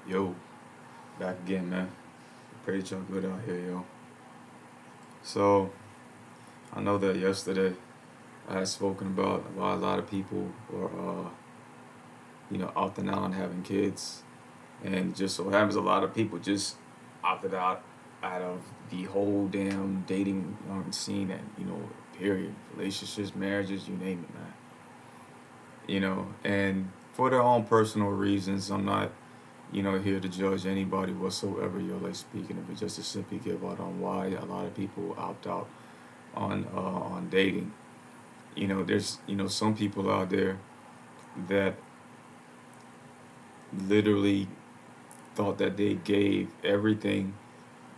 Yo, back again, man. Pray that y'all good out here, yo. So, I know that yesterday I had spoken about why a lot of people were, opting out on having kids. And just so happens a lot of people just opted out of the whole damn dating scene and, period. Relationships, marriages, you name it, man. And for their own personal reasons, I'm not here to judge anybody whatsoever. Like speaking of it, just to simply give out on why a lot of people opt out on dating. There's some people out there that literally thought that they gave everything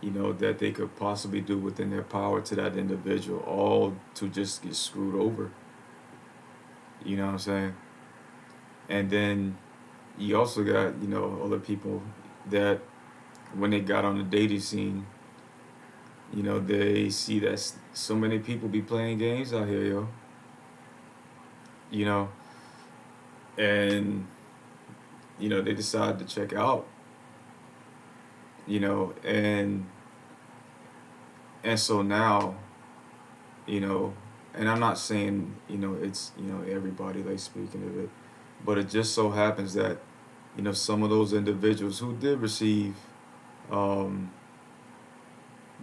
that they could possibly do within their power to that individual, all to just get screwed over. You know what I'm saying? And then you also got other people that when they got on the dating scene, they see that so many people be playing games out here, yo. You know, and they decide to check out. And so now, you know, and I'm not saying it's everybody like speaking of it, but it just so happens that some of those individuals who did receive, um,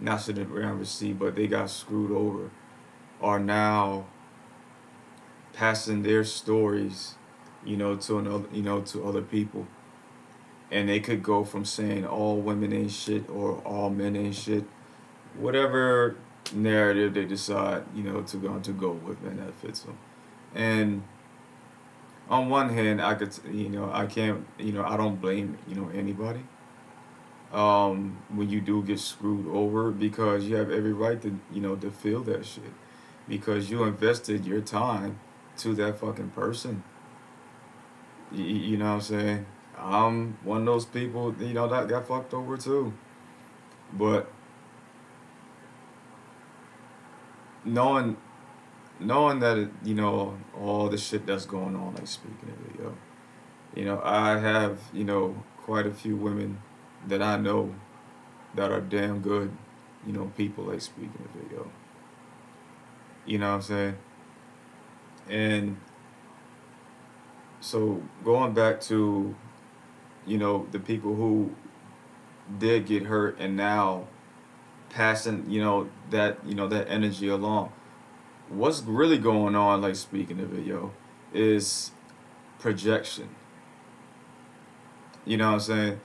not sitting around receive, but they got screwed over, are now passing their stories, to another, to other people, and they could go from saying all women ain't shit or all men ain't shit, whatever narrative they decide, to go with, man, that fits them. And on one hand, I could, I can't, I don't blame, anybody. When you do get screwed over, because you have every right to, to feel that shit, because you invested your time to that fucking person. You know what I'm saying? I'm one of those people, that got fucked over too. But knowing knowing that all the shit that's going on, like speaking of it, yo, I have quite a few women that I know that are damn good, people, like speaking of it, yo. You know what I'm saying? And so going back to the people who did get hurt and now passing that energy along. What's really going on, like speaking of it, yo, is projection. You know what I'm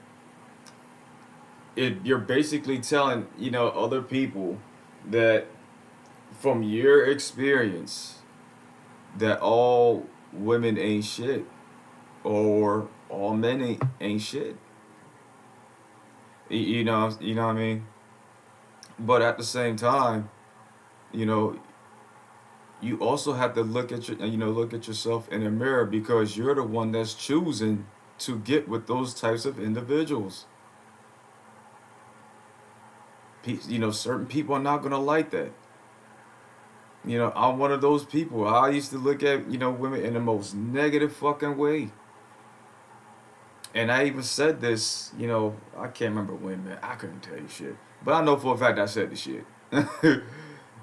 saying? You're basically telling other people that from your experience that all women ain't shit or all men ain't shit. You know what I mean? But at the same time, you know, you also have to look at yourself in the mirror, because you're the one that's choosing to get with those types of individuals. Certain people are not gonna like that. I'm one of those people. I used to look at women in the most negative fucking way, and I even said this. I can't remember when, man. I couldn't tell you shit, but I know for a fact I said the shit.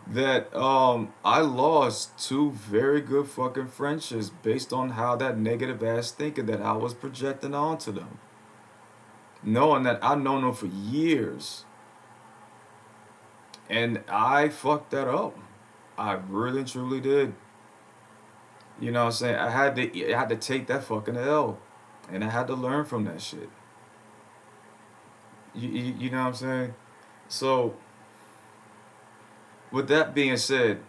That I lost two very good fucking friendships based on how that negative ass thinking that I was projecting onto them, knowing that I've known them for years, and I fucked that up. I really and truly did. You know what I'm saying? I had to take that fucking L, and I had to learn from that shit. You know what I'm saying? So with that being said,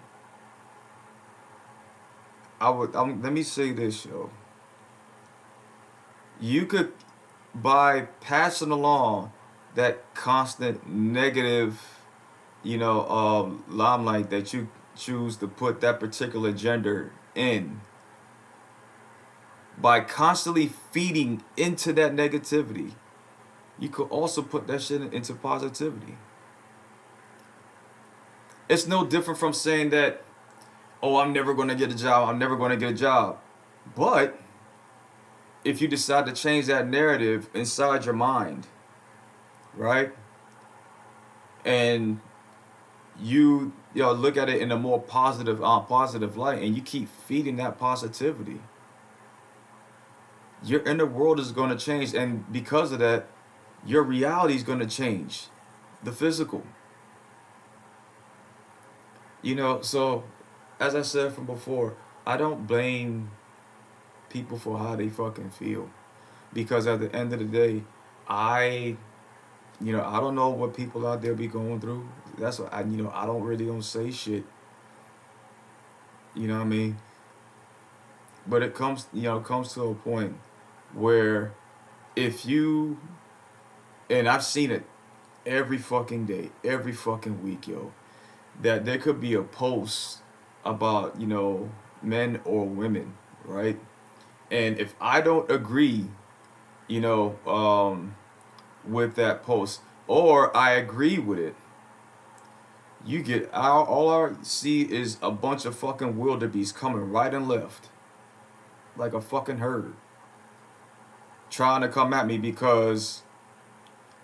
let me say this, yo. You could, by passing along that constant negative, limelight that you choose to put that particular gender in, by constantly feeding into that negativity, you could also put that shit into positivity. It's no different from saying that, oh, I'm never going to get a job, I'm never going to get a job. But if you decide to change that narrative inside your mind, right? And you look at it in a more positive light, and you keep feeding that positivity, your inner world is going to change, and because of that, your reality is going to change, the physical. So as I said from before, I don't blame people for how they fucking feel, because at the end of the day, I I don't know what people out there be going through. That's what I don't say shit. You know what I mean? But it comes to a point where if you and I've seen it every fucking day, every fucking week, yo, that there could be a post about, men or women, right? And if I don't agree, you know, um, with that post, or I agree with it, you get all I see is a bunch of fucking wildebeest coming right and left, like a fucking herd, trying to come at me because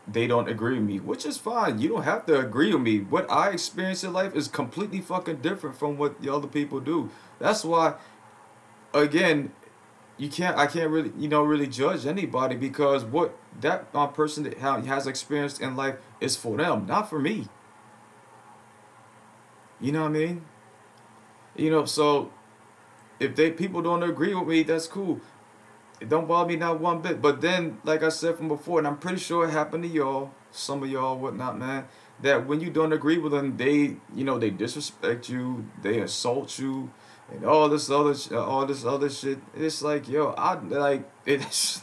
they don't agree with me, which is fine. You don't have to agree with me. What I experience in life is completely fucking different from what the other people do. That's why, again, I can't really, really judge anybody, because what that person that has experienced in life is for them, not for me. You know what I mean? So if they people don't agree with me, that's cool. It don't bother me not one bit. But then, like I said from before, and I'm pretty sure it happened to y'all, some of y'all, whatnot, man, that when you don't agree with them, they disrespect you, they assault you, and all this other shit. It's like, yo, I like it's,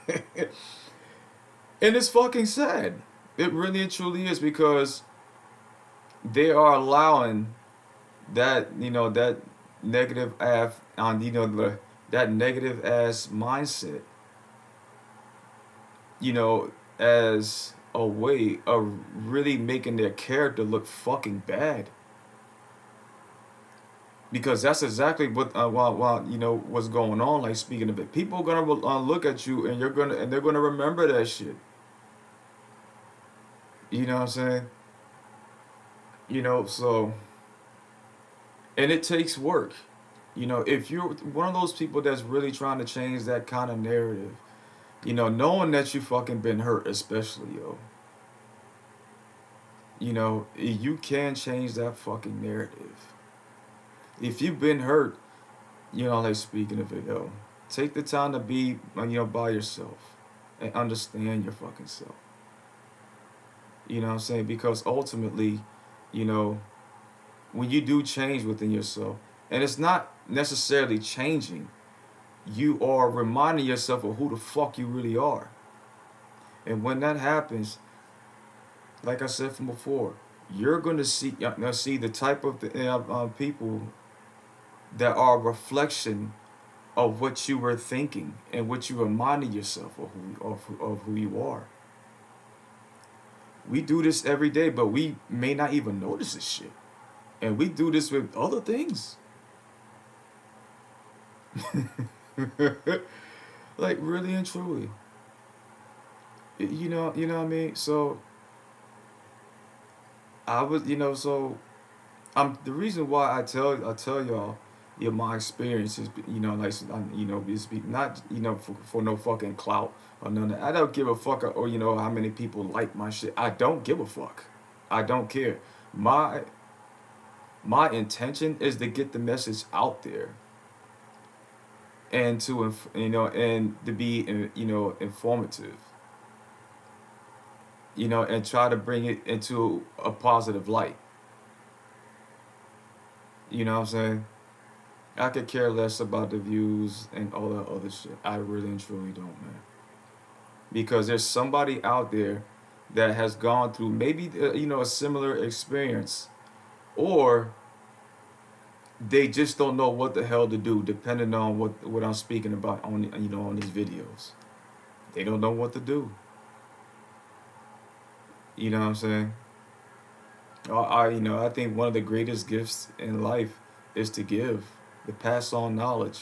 and it's fucking sad. It really and truly is, because they are allowing that negative that negative ass mindset, as a way of really making their character look fucking bad. Because that's exactly what what's going on. Like, speaking of it, people are gonna look at you, and they're gonna remember that shit. You know what I'm saying? So, and it takes work. If you're one of those people that's really trying to change that kind of narrative, knowing that you fucking been hurt, especially, yo, you can change that fucking narrative. If you've been hurt, like, speaking of it, yo, take the time to be, by yourself and understand your fucking self. You know what I'm saying? Because ultimately, you know, when you do change within yourself, and it's not necessarily changing, you are reminding yourself of who the fuck you really are. And when that happens, like I said from before, you're gonna see the type of people that are a reflection of what you were thinking and what you reminded yourself of who you are. We do this every day, but we may not even notice this shit, and we do this with other things. Like, really and truly, you know what I mean. So I was, I'm the reason why I tell y'all, my experiences, like, is not, for no fucking clout or none of that. I don't give a fuck, or how many people like my shit. I don't give a fuck. I don't care. My my intention is to get the message out there, and and to be informative, and try to bring it into a positive light. You know what I'm saying? I could care less about the views and all that other shit. I really and truly don't, man. Because there's somebody out there that has gone through maybe a similar experience, or they just don't know what the hell to do, depending on what I'm speaking about on these videos. They don't know what to do. You know what I'm saying? I think one of the greatest gifts in life is to give, to pass on knowledge.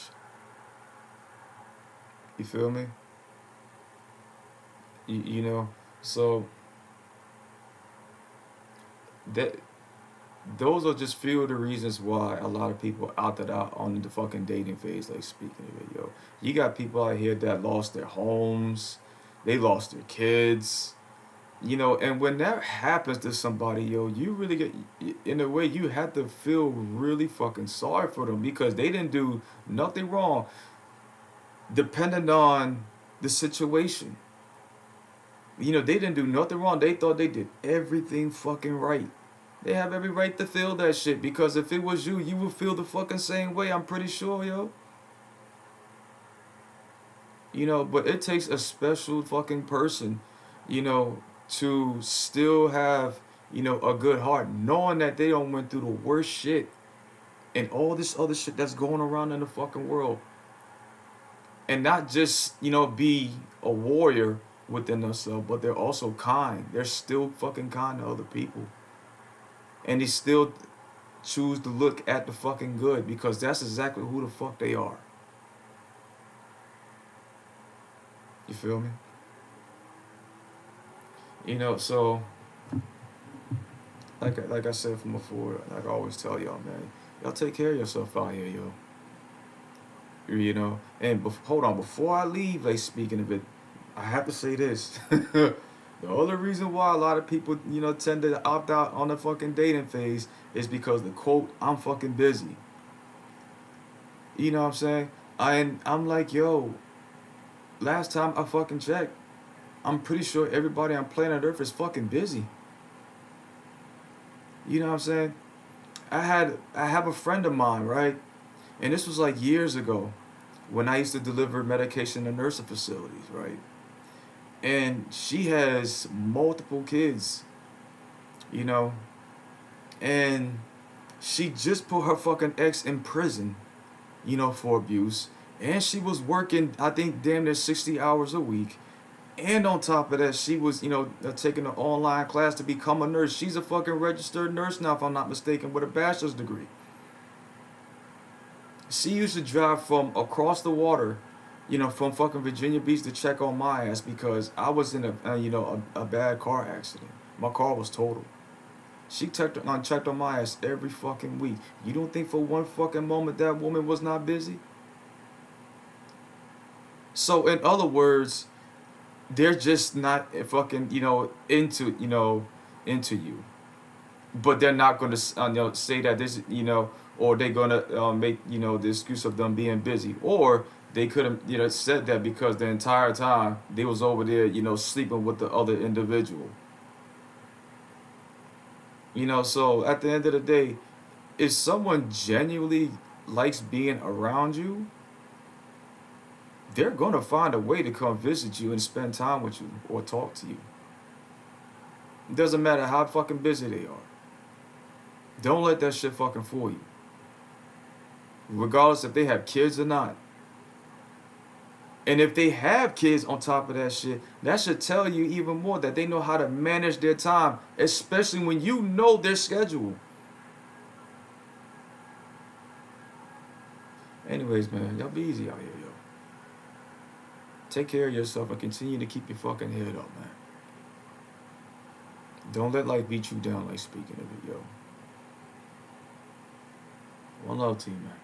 You feel me? You know, so that those are just few of the reasons why a lot of people opted out on the fucking dating phase. Like speaking of it, yo, you got people out here that lost their homes, they lost their kids, you know, and when that happens to somebody, yo, you really get, in a way, you have to feel really fucking sorry for them because they didn't do nothing wrong, depending on the situation. You know, they didn't do nothing wrong. They thought they did everything fucking right. They have every right to feel that shit because if it was you, you would feel the fucking same way. I'm pretty sure, yo. You know, but it takes a special fucking person, you know, to still have, you know, a good heart, knowing that they don't went through the worst shit and all this other shit that's going around in the fucking world, and not just, you know, be a warrior within themselves, but they're also kind. They're still fucking kind to other people, and they still choose to look at the fucking good because that's exactly who the fuck they are. You feel me? You know, so like I said from before, like I always tell y'all, man, y'all take care of yourself out here, yo. You know, and hold on, before I leave, like speaking of it, I have to say this. The only reason why a lot of people, you know, tend to opt out on the fucking dating phase is because the quote, "I'm fucking busy." You know what I'm saying? I'm like, yo, last time I fucking checked, I'm pretty sure everybody on planet Earth is fucking busy. You know what I'm saying? I have a friend of mine, right? And this was like years ago when I used to deliver medication to nursing facilities, right? And she has multiple kids, you know, and she just put her fucking ex in prison, you know, for abuse. And she was working, I think, damn near 60 hours a week. And on top of that, she was, you know, taking an online class to become a nurse. She's a fucking registered nurse now, if I'm not mistaken, with a bachelor's degree. She used to drive from across the water, you know, from fucking Virginia Beach to check on my ass because I was in you know, a bad car accident. My car was totaled. She checked on my ass every fucking week. You don't think for one fucking moment that woman was not busy? So in other words, they're just not fucking, you know, into you, but they're not going to, you know, say that this, you know, or they're going to make, you know, the excuse of them being busy, or they could have, you know, said that because the entire time they was over there, you know, sleeping with the other individual. You know, so at the end of the day, if someone genuinely likes being around you, they're gonna find a way to come visit you and spend time with you or talk to you. It doesn't matter how fucking busy they are. Don't let that shit fucking fool you. Regardless if they have kids or not. And if they have kids on top of that shit, that should tell you even more that they know how to manage their time, especially when you know their schedule. Anyways, man, y'all be easy out here, yo. Take care of yourself and continue to keep your fucking head up, man. Don't let life beat you down, like speaking of it, yo. One love to you, man.